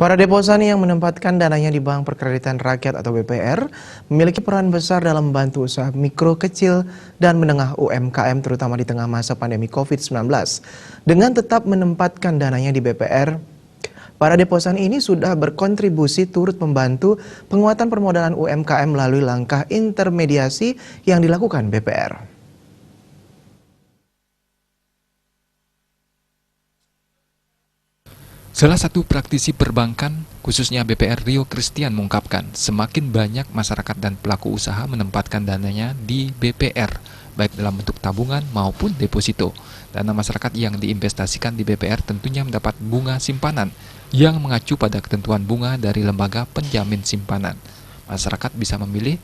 Para deposan yang menempatkan dananya di Bank Perkreditan Rakyat atau BPR memiliki peran besar dalam membantu usaha mikro, kecil, dan menengah UMKM terutama di tengah masa pandemi COVID-19. Dengan tetap menempatkan dananya di BPR, para deposan ini sudah berkontribusi turut membantu penguatan permodalan UMKM melalui langkah intermediasi yang dilakukan BPR. Salah satu praktisi perbankan, khususnya BPR Rio Christian mengungkapkan, semakin banyak masyarakat dan pelaku usaha menempatkan dananya di BPR, baik dalam bentuk tabungan maupun deposito. Dana masyarakat yang diinvestasikan di BPR tentunya mendapat bunga simpanan yang mengacu pada ketentuan bunga dari lembaga penjamin simpanan. Masyarakat bisa memilih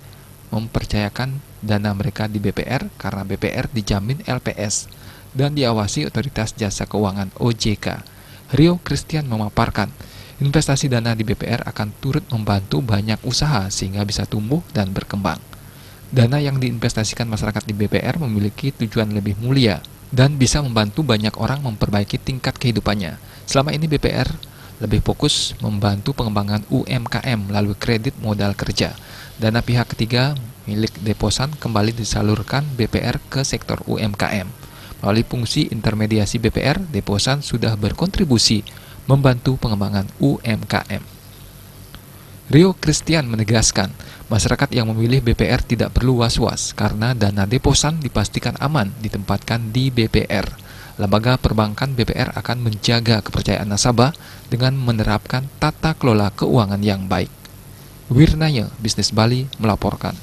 mempercayakan dana mereka di BPR karena BPR dijamin LPS dan diawasi Otoritas Jasa Keuangan OJK. Rio Christian memaparkan, investasi dana di BPR akan turut membantu banyak usaha sehingga bisa tumbuh dan berkembang. Dana yang diinvestasikan masyarakat di BPR memiliki tujuan lebih mulia dan bisa membantu banyak orang memperbaiki tingkat kehidupannya. Selama ini BPR lebih fokus membantu pengembangan UMKM melalui kredit modal kerja. Dana pihak ketiga milik deposan kembali disalurkan BPR ke sektor UMKM. Melalui fungsi intermediasi BPR, deposan sudah berkontribusi membantu pengembangan UMKM. Rio Christian menegaskan, masyarakat yang memilih BPR tidak perlu was-was karena dana deposan dipastikan aman ditempatkan di BPR. Lembaga perbankan BPR akan menjaga kepercayaan nasabah dengan menerapkan tata kelola keuangan yang baik. Wirnaya, Bisnis Bali, melaporkan.